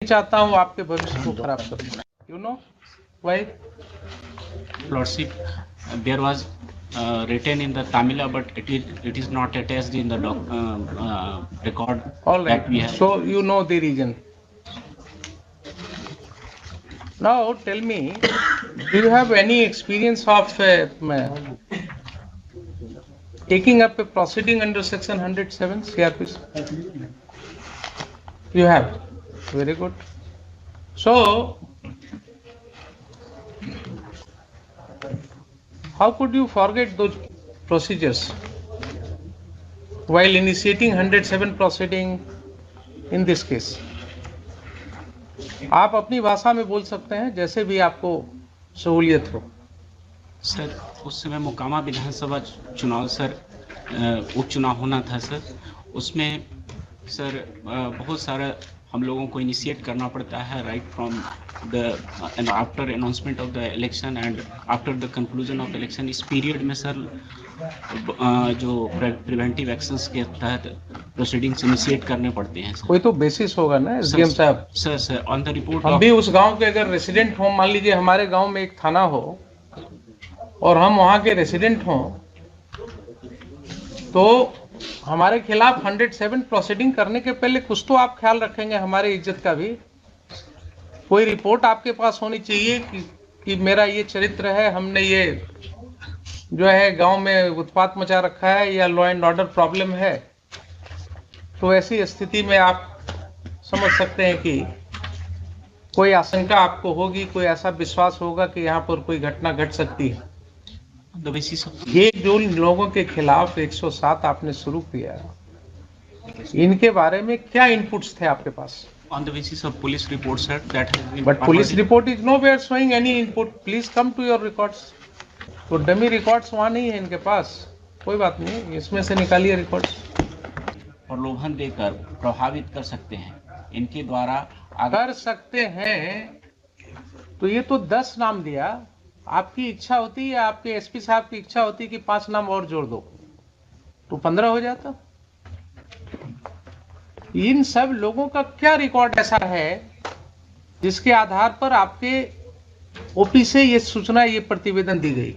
चाहता हूँ आपके भविष्य को खराब करूँ। You know why? Lordship, there was written in the Tamila, but it is not attached in the record All right. that we have. So you know the reason. Now tell me, do you have any experience of taking up a proceeding under Section 107 CRPC? You have. Very good. So, how could you forget those procedures while initiating 107 proceeding in this case? आप अपनी भाषा में बोल सकते हैं जैसे भी आपको सहूलियत हो। सर, उस समय मोकामा विधानसभा चुनाव सर उपचुनाव होना था सर। उसमें सर बहुत सारा हम लोगों को इनिशिएट करना पड़ता है right from the after announcement of the election and after the conclusion of election. इस पीरियड में सर जो प्रिवेंटिव एक्शंस के तहत प्रोसीडिंग्स इनिशिएट करने पड़ते हैं सर। कोई तो बेसिस होगा ना एसडीएम साहब। सर ऑन द रिपोर्ट हम भी उस गांव के अगर रेसिडेंट हो, मान लीजिए हमारे गांव में एक थाना हो और हम वहां के रेसिडेंट हों, तो हमारे खिलाफ 107 प्रोसीडिंग करने के पहले कुछ तो आप ख्याल रखेंगे हमारी इज्जत का भी। कोई रिपोर्ट आपके पास होनी चाहिए कि मेरा ये चरित्र है, हमने ये जो है गांव में उत्पात मचा रखा है या लॉ एंड ऑर्डर प्रॉब्लम है। तो ऐसी स्थिति में आप समझ सकते हैं कि कोई आशंका आपको होगी, कोई ऐसा विश्वास होगा कि यहाँ पर कोई घटना घट सकती है। ये जो लोगों के खिलाफ 107 आपने शुरू किया, इनके बारे में क्या इनपुट्स थे आपके पास? On the basis of police reports, sir, that has been. But police report is nowhere showing any input. Please come to your records. तो डमी रिकॉर्ड्स वहाँ नहीं है इनके पास। कोई बात नहीं, इसमें से निकालिए रिकॉर्ड्स। प्रलोभन देकर प्रभावित कर सकते हैं इनके द्वारा कर सकते हैं। तो ये तो 10 नाम दिया। आपकी इच्छा होती है, आपके एसपी साहब की इच्छा होती है कि 5 नाम और जोड़ दो तो 15 हो जाता। इन सब लोगों का क्या रिकॉर्ड ऐसा है जिसके आधार पर आपके ओपी से ये सूचना, ये प्रतिवेदन दी गई?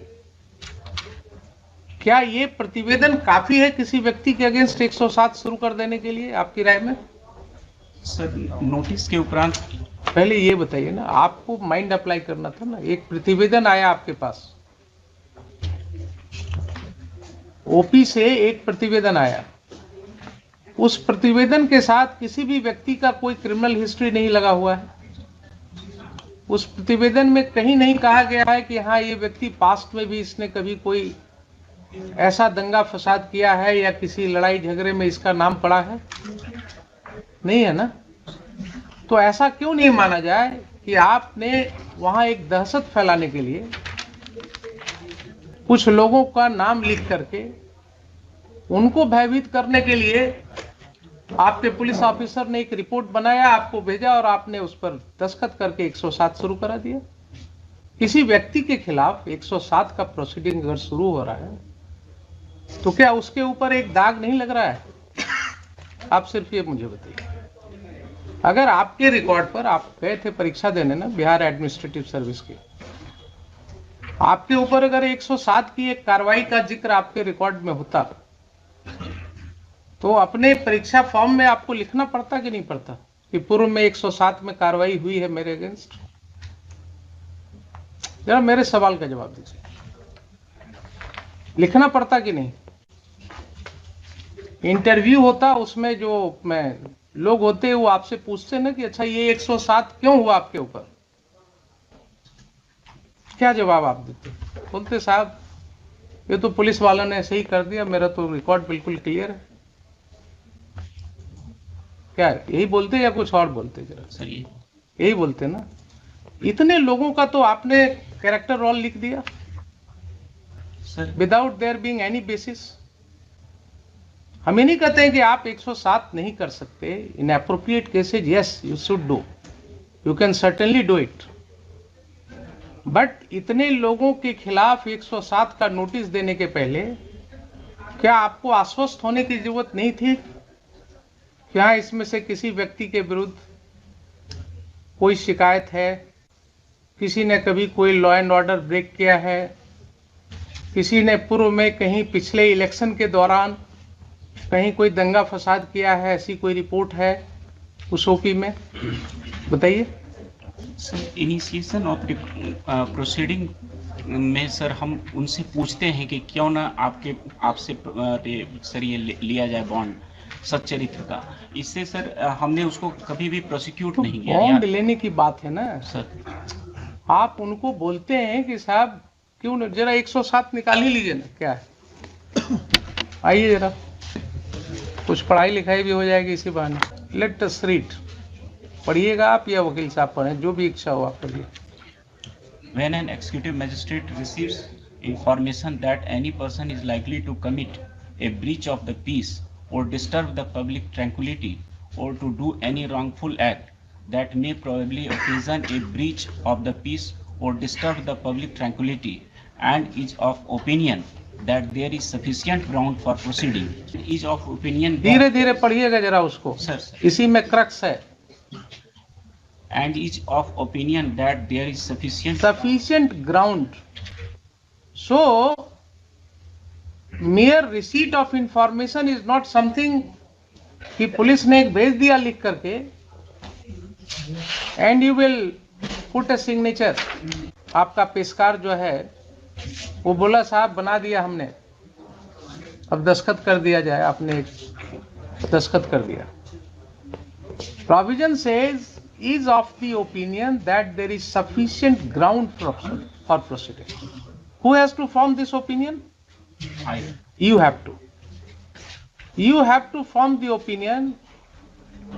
क्या ये प्रतिवेदन काफी है किसी व्यक्ति के अगेंस्ट 107 शुरू कर देने के लिए आपकी राय में? सर, नोटिस के उपरांत पहले ये बताइए ना, आपको माइंड अप्लाई करना था ना। एक प्रतिवेदन आया आपके पास, ओपी से एक प्रतिवेदन आया। उस प्रतिवेदन के साथ किसी भी व्यक्ति का कोई क्रिमिनल हिस्ट्री नहीं लगा हुआ है। उस प्रतिवेदन में कहीं नहीं कहा गया है कि हाँ ये व्यक्ति पास्ट में भी इसने कभी कोई ऐसा दंगा फसाद किया है या किसी लड़ाई झगड़े में इसका नाम पड़ा है। नहीं है ना? तो ऐसा क्यों नहीं माना जाए कि आपने वहां एक दहशत फैलाने के लिए कुछ लोगों का नाम लिख करके उनको भयभीत करने के लिए आपके पुलिस ऑफिसर ने एक रिपोर्ट बनाया, आपको भेजा और आपने उस पर दस्तखत करके 107 शुरू करा दिया। किसी व्यक्ति के खिलाफ 107 का प्रोसीडिंग अगर शुरू हो रहा है तो क्या उसके ऊपर एक दाग नहीं लग रहा है? आप सिर्फ ये मुझे बताइए। अगर आपके रिकॉर्ड पर, आप गए थे परीक्षा देने ना बिहार एडमिनिस्ट्रेटिव सर्विस की, आपके ऊपर अगर 107 की एक कार्रवाई का जिक्र आपके रिकॉर्ड में होता तो अपने परीक्षा फॉर्म में आपको लिखना पड़ता कि नहीं पड़ता कि पूर्व में 107 में कार्रवाई हुई है मेरे अगेंस्ट? जरा मेरे सवाल का जवाब दीजिए। लिखना पड़ता कि नहीं? इंटरव्यू होता, उसमें जो लोग होते हैं वो आपसे पूछते ना कि अच्छा ये 107 क्यों हुआ आपके ऊपर? क्या जवाब आप देते? बोलते साहब ये तो पुलिस वालों ने ऐसे ही कर दिया, मेरा तो रिकॉर्ड बिल्कुल क्लियर है। क्या यही बोलते या कुछ और बोलते? जरा सर यही बोलते ना। इतने लोगों का तो आपने कैरेक्टर रोल लिख दिया sir, without their being any basis. हम ये नहीं कहते हैं कि आप 107 नहीं कर सकते। इन appropriate cases yes you should do, you can certainly do it. But इतने लोगों के खिलाफ 107 का नोटिस देने के पहले क्या आपको आश्वस्त होने की जरूरत नहीं थी? क्या इसमें से किसी व्यक्ति के विरुद्ध कोई शिकायत है, किसी ने कभी कोई लॉ एंड ऑर्डर ब्रेक किया है, किसी ने पूर्व में कहीं पिछले इलेक्शन के दौरान कहीं कोई दंगा फसाद किया है, ऐसी कोई रिपोर्ट है उस ओपी में? बताइए। सर इनिशिएशन ऑफ प्रोसीडिंग में सर हम उनसे पूछते हैं कि क्यों ना आपसे सर ये लिया जाए बॉन्ड सच्चरित्र का। इससे सर हमने उसको कभी भी प्रोसिक्यूट नहीं किया। बॉन्ड लेने की बात है ना सर, आप उनको बोलते हैं कि साहब क्यों न जरा 107 निकाल ही लीजिए ना, क्या है, आइए जरा, कुछ पढ़ाई लिखाई भी हो जाएगी इसी बहाने। लेट अस रीड, पढ़िएगा आप या वकील साहब पढ़ें, जो भी इच्छा हो आप पढ़िए। When an executive magistrate receives information that any person is likely to commit a breach of the peace or disturb the public tranquility or to do any wrongful act that may probably occasion a breach of the peace or disturb the public tranquility and is of opinion that there is sufficient ground for proceeding, is of opinion that, धीरे धीरे पढ़िएगा जरा उसको, sir, इसी में crux है। and is of opinion that there is sufficient ground. So mere receipt of information is not something कि police ने एक भेज दिया लिख करके and you will put a signature। आपका पेशकार जो है वो बोला साहब बना दिया हमने, अब दस्तखत कर दिया जाए, आपने एक दस्तखत कर दिया। Provision says is of the opinion that there is sufficient ground for proceeding. Who has to form this opinion? You have to. You have to form the opinion,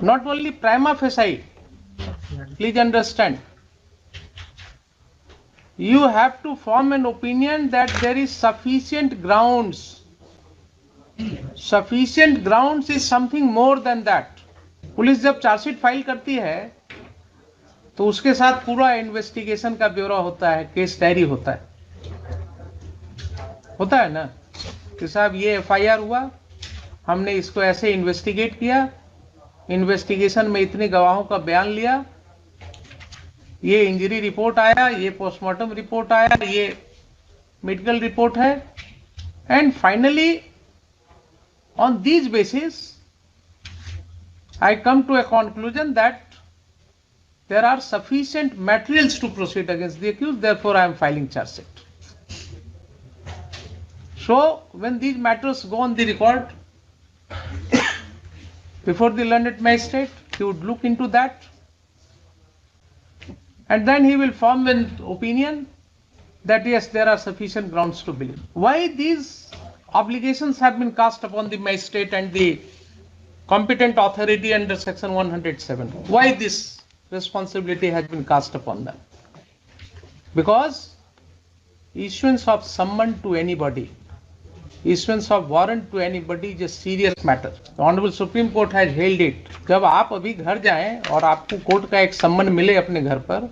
not only prima facie. Please understand. You have to form an opinion that there is sufficient grounds. Sufficient grounds is something more than that. Police जब chargesheet file करती है तो उसके साथ पूरा investigation का ब्यौरा होता है, केस डायरी होता है ना कि साहब ये एफआईआर हुआ, हमने इसको ऐसे इन्वेस्टिगेट किया, इन्वेस्टिगेशन में इतने गवाहों का बयान लिया, ये इंजरी रिपोर्ट आया, ये पोस्टमार्टम रिपोर्ट आया, ये मेडिकल रिपोर्ट है, and finally on these basis I come to a conclusion that there are sufficient materials to proceed against the accused, therefore I am filing charge sheet. So when these matters go on the record before the learned magistrate, he would look into that and then he will form an opinion that yes, there are sufficient grounds to believe. Why these obligations have been cast upon the magistrate and the competent authority under section 107? Why this responsibility has been cast upon them? Because issuance of summon to anybody, issuance of warrant to anybody is a serious matter. The Honorable Supreme Court has held it. जब आप अभी घर जाएं और आपको court का एक सम्मन मिले अपने घर पर,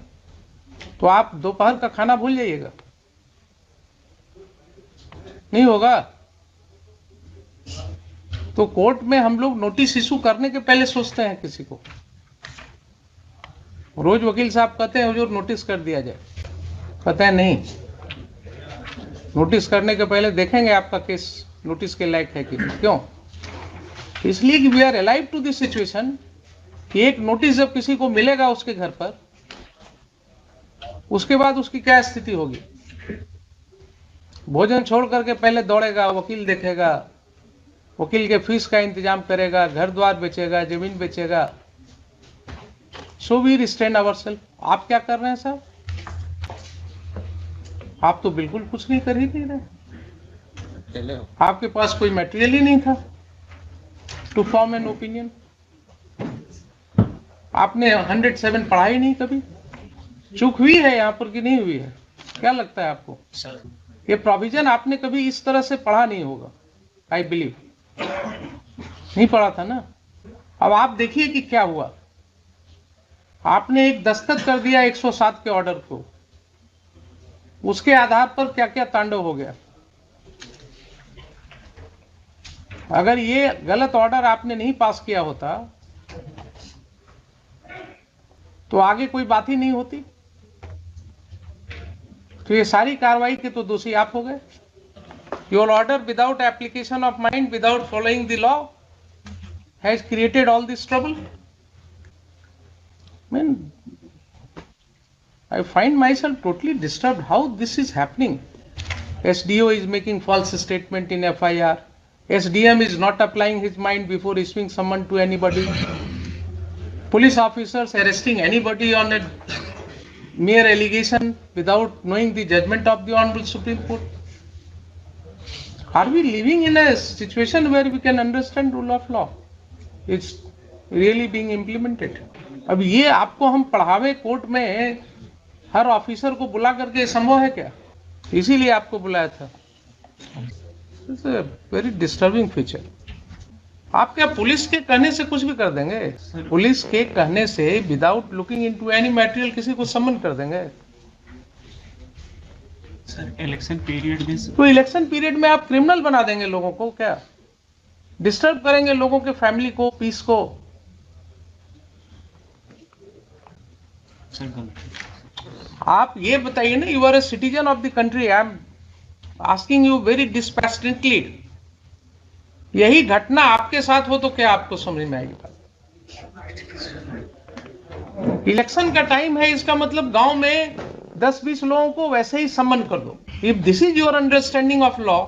तो आप दोपहर का खाना भूल जाइएगा, नहीं होगा। तो कोर्ट में हम लोग नोटिस इशू करने के पहले सोचते हैं किसी को, रोज वकील साहब कहते हैं हुजूर नोटिस कर दिया जाए, कहते हैं नहीं, नोटिस करने के पहले देखेंगे आपका केस नोटिस के लायक है कि नहीं। क्यों? इसलिए कि we are alive to this situation कि एक नोटिस जब किसी को मिलेगा उसके घर पर, उसके बाद उसकी क्या स्थिति होगी। भोजन छोड़ करके पहले दौड़ेगा, वकील देखेगा, वकील के फीस का इंतजाम करेगा, घर द्वार बेचेगा, जमीन बेचेगा। So we restrain ourselves. आप क्या कर रहे हैं साहब? आप तो बिल्कुल कुछ नहीं कर ही नहीं रहे, आपके पास कोई मटेरियल ही नहीं था टू फॉर्म एन ओपिनियन। आपने 107 पढ़ा ही नहीं कभी। चूक हुई है यहाँ पर कि नहीं हुई है? क्या लगता है आपको? ये प्रोविजन आपने कभी इस तरह से पढ़ा नहीं होगा, आई बिलीव। नहीं पढ़ा था ना। अब आप देखिए कि क्या हुआ। आपने एक दस्तखत कर दिया 107 के ऑर्डर को, उसके आधार पर क्या क्या तांडव हो गया। अगर ये गलत ऑर्डर आपने नहीं पास किया होता तो आगे कोई बात ही नहीं होती। तो ये सारी कार्रवाई के तो दोषी आप हो गए। Your order without application of mind, without following the law has created all this trouble. Mean I find myself totally disturbed how this is happening. SDO is making false statement in FIR. SDM is not applying his mind before issuing summon to anybody. Police officers arresting anybody on a mere allegation without knowing the judgment of the Honorable Supreme Court. Are we living in a situation where we can understand rule of law? It's really being implemented. अब ये आपको हम पढ़ावे court में हर officer को बुला करके संभव है क्या? इसीलिए आपको बुलाया था। It's a very disturbing feature. आप क्या पुलिस के कहने से कुछ भी कर देंगे? पुलिस के कहने से without looking into any material किसी को समन कर देंगे? सर इलेक्शन पीरियड में तो इलेक्शन पीरियड में आप क्रिमिनल बना देंगे लोगों को क्या? डिस्टर्ब करेंगे लोगों के फैमिली को, पीस को। आप ये बताइए ना, you are a citizen of the country, I am asking you very dispassionately, यही घटना आपके साथ हो तो क्या आपको समझ में आएगी बात? इलेक्शन का टाइम है, इसका मतलब गांव में 10-20 लोगों को वैसे ही सम्मन कर दो। If this is your understanding of law,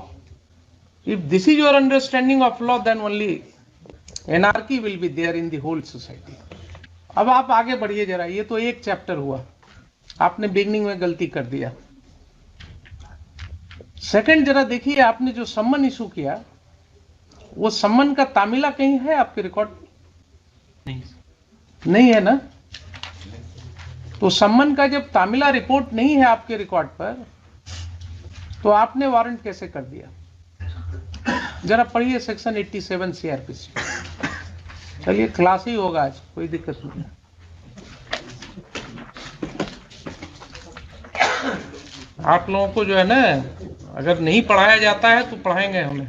if this is your understanding of law, then only anarchy will be there in the whole society. अब आप आगे बढ़िए जरा, ये तो एक चैप्टर हुआ, आपने बिगनिंग में गलती कर दिया। सेकंड जरा देखिए, आपने जो सम्मन इशू किया, वो सम्मन का तामिला कहीं है आपके रिकॉर्ड? नहीं है ना? तो सम्मन का जब तामिला रिपोर्ट नहीं है आपके रिकॉर्ड पर, तो आपने वारंट कैसे कर दिया? जरा पढ़िए सेक्शन 87 सीआरपीसी। चलिए क्लास ही होगा आज, कोई दिक्कत नहीं। आप लोगों को जो है ना, अगर नहीं पढ़ाया जाता है तो पढ़ाएंगे हमें।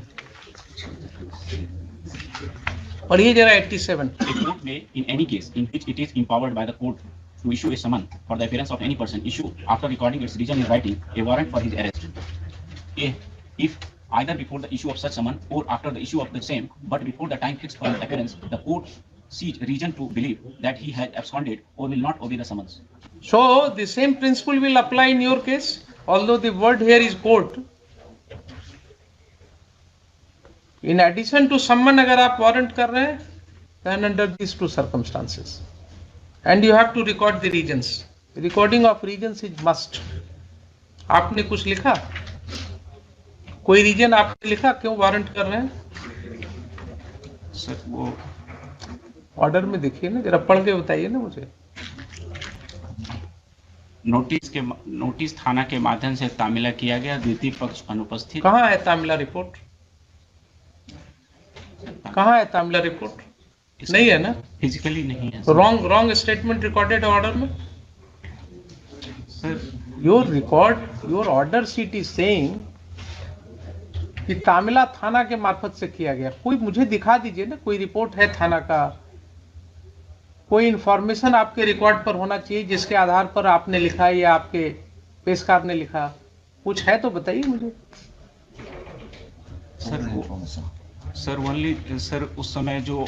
पढ़िए जरा 87। A court may, in any case in which it is empowered by the court to issue a summon for the appearance of any person, issue after recording its reason in writing a warrant for his arrest. If either before the issue of such summon or after the issue of the same, but before the time fixed for the appearance, the court sees reason to believe that he has absconded or will not obey the summons. So the same principle will apply in your case, although the word here is court. In addition to summon, अगर आप warrant कर रहे हैं, then under these two circumstances, and you have to record the reasons. Recording of reasons is must. आपने कुछ लिखा? कोई reason आपने लिखा क्यों वारंट कर रहे हैं? सर वो ऑर्डर में देखिए ना, जरा पढ़ के बताइए ना मुझे। नोटिस थाना के माध्यम से तामिला किया गया, द्वितीय पक्ष अनुपस्थित। कहाँ है तामिला रिपोर्ट? कहाँ है तामिला रिपोर्ट? नहीं है ना? फिजिकली नहीं है। रॉन्ग स्टेटमेंट रिकॉर्डेड ऑर्डर में। Sir your order sheet is saying कि तामिला थाना के मार्फत से किया गया। कोई मुझे दिखा दीजिए ना, कोई रिपोर्ट है थाना का, कोई इंफॉर्मेशन आपके रिकॉर्ड पर होना चाहिए जिसके आधार पर आपने लिखा या आपके पेशकार ने लिखा। कुछ है तो बताइए मुझे। सर ओनली सर उस समय जो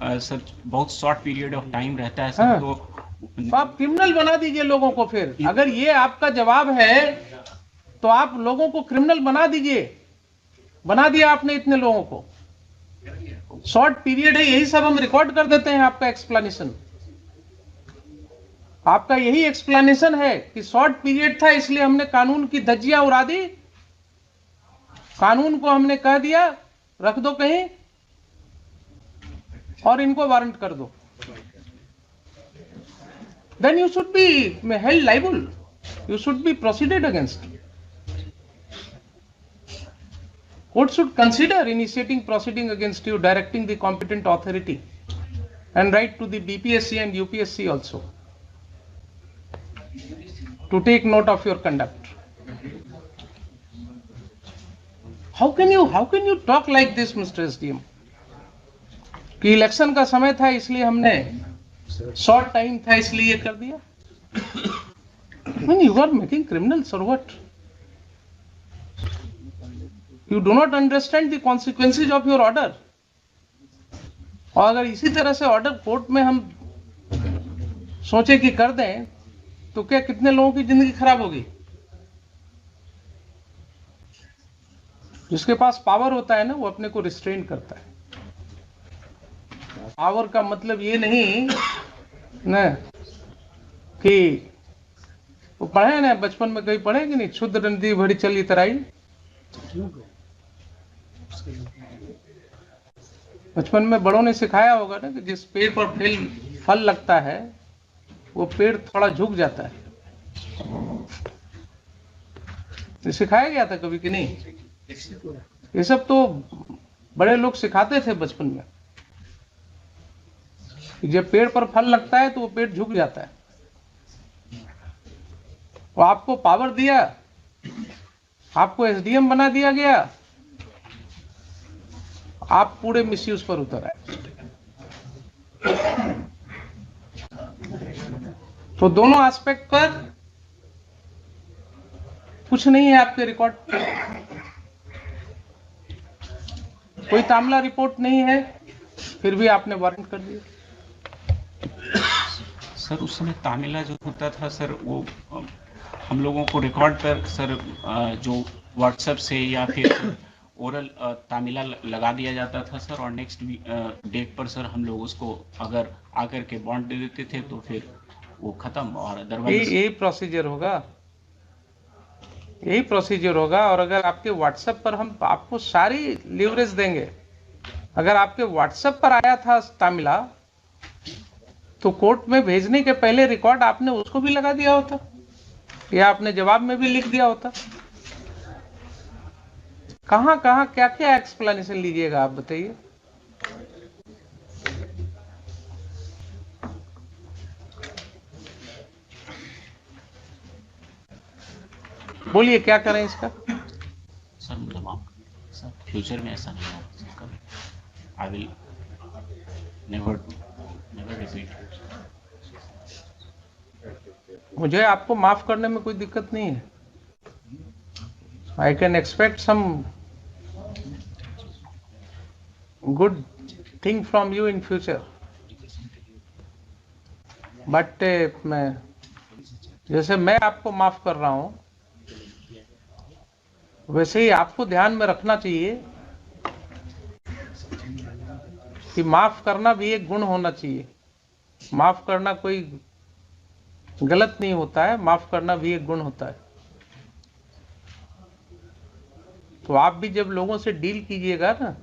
सर बहुत शॉर्ट पीरियड ऑफ टाइम रहता है सर। हाँ। तो आप क्रिमिनल बना दीजिए लोगों को। फिर अगर ये आपका जवाब है तो आप लोगों को क्रिमिनल बना दीजिए। बना दिया आपने इतने लोगों को। शॉर्ट पीरियड है, यही सब हम रिकॉर्ड कर देते हैं। आपका एक्सप्लेनेशन, आपका यही एक्सप्लेनेशन है कि शॉर्ट पीरियड था इसलिए हमने कानून की धज्जियां उड़ा दी। कानून को हमने कह दिया रख दो कहीं और इनको वारंट कर दो। Then you should be held liable. You should be proceeded against. Court should consider initiating proceeding against you, directing the competent authority, and write to the BPSC and UPSC also to take note of your conduct. How can you talk like this, Mr. SDM? कि election का समय था इसलिए हमने short time था इसलिए कर दिया। यू आर मेकिंग क्रिमिनल्स और what? You do not understand the consequences of your order. और अगर इसी तरह से ऑर्डर कोर्ट में हम सोचे कि कर दें तो क्या कितने लोगों की जिंदगी खराब होगी? जिसके पास पावर होता है ना, वो अपने को रिस्ट्रेन करता है। पावर का मतलब ये नहीं ना कि वो पढ़े ना, बचपन में कहीं पढ़े कि नहीं, क्षुद्र नदी भरी चली तराई। बचपन में बड़ों ने सिखाया होगा ना कि जिस पेड़ पर फल लगता है वो पेड़ थोड़ा झुक जाता है। ये सिखाया गया था कभी कि नहीं? ये सब तो बड़े लोग सिखाते थे बचपन में कि जब पेड़ पर फल लगता है तो वो पेड़ झुक जाता है। वो आपको पावर दिया, आपको एसडीएम बना दिया गया, आप पूरे मिसयूज पर उतर आए। तो दोनों एस्पेक्ट पर कुछ नहीं है आपके रिकॉर्ड, कोई तामला रिपोर्ट नहीं है, फिर भी आपने वारंट कर दिया। सर उस समय तामिला जो होता था सर, वो हम लोगों को रिकॉर्ड पर सर जो व्हाट्सएप से या फिर ओरल तामिला लगा दिया जाता था सर, और नेक्स्ट डेट पर सर हम लोग उसको अगर आकर के बॉन्ड दे देते थे तो फिर वो खत्म। और अदरवाइज यही प्रोसीजर होगा, यही प्रोसीजर होगा। और अगर आपके व्हाट्सएप पर हम आपको सारी लीवरेज देंगे, अगर आपके व्हाट्सएप पर आया था तामिला तो कोर्ट में भेजने के पहले रिकॉर्ड आपने उसको भी लगा दिया होता, या आपने जवाब में भी लिख दिया होता। कहां कहां क्या क्या एक्सप्लेनेशन लीजिएगा आप बताइए। बोलिए क्या करें इसका? सर मतलब आप सर फ्यूचर में ऐसा नहीं होगा कभी। I will never repeat. मुझे आपको माफ करने में कोई दिक्कत नहीं है। I can expect some good thing from you in future, but मैं जैसे मैं आपको माफ कर रहा हूं वैसे ही आपको ध्यान में रखना चाहिए कि माफ करना भी एक गुण होना चाहिए। माफ करना कोई गलत नहीं होता है, माफ करना भी एक गुण होता है। तो आप भी जब लोगों से डील कीजिएगा ना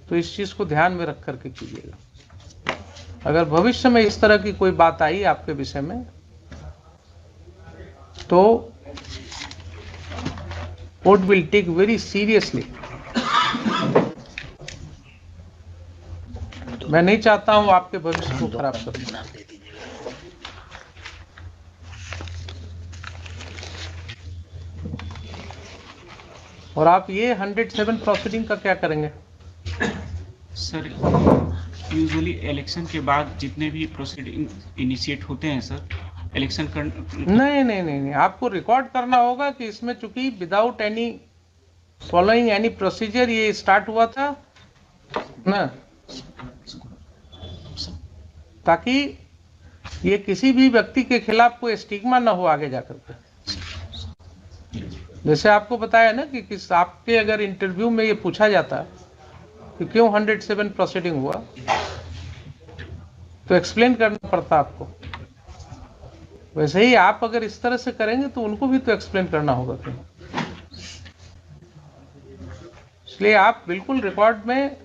तो इस चीज को ध्यान में रख करके कीजिएगा। अगर भविष्य में इस तरह की कोई बात आई आपके विषय में तो court will take very seriously. मैं नहीं चाहता हूं आपके भविष्य को खराब करना। और आप ये 107 प्रोसीडिंग का क्या करेंगे? सर यूजुअली इलेक्शन के बाद जितने भी प्रोसीडिंग इनिशिएट होते हैं सर, इलेक्शन कर नहीं, आपको रिकॉर्ड करना होगा कि इसमें चूंकि without any following any procedure ये स्टार्ट हुआ था ना, ताकि ये किसी भी व्यक्ति के खिलाफ कोई स्टिग्मा ना हो आगे जाकर के। जैसे आपको बताया ना कि किस आपके अगर इंटरव्यू में ये पूछा जाता कि क्यों 107 प्रोसीडिंग हुआ तो एक्सप्लेन करना पड़ता आपको। वैसे ही आप अगर इस तरह से करेंगे तो उनको भी तो एक्सप्लेन करना होगा क्यों। इसलिए आप बिल्कुल रिकॉर्ड में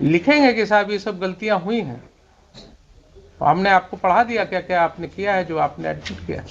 लिखेंगे कि साहब ये सब गलतियां हुई हैं, तो हमने आपको पढ़ा दिया क्या क्या आपने किया है जो आपने एडमिट किया है।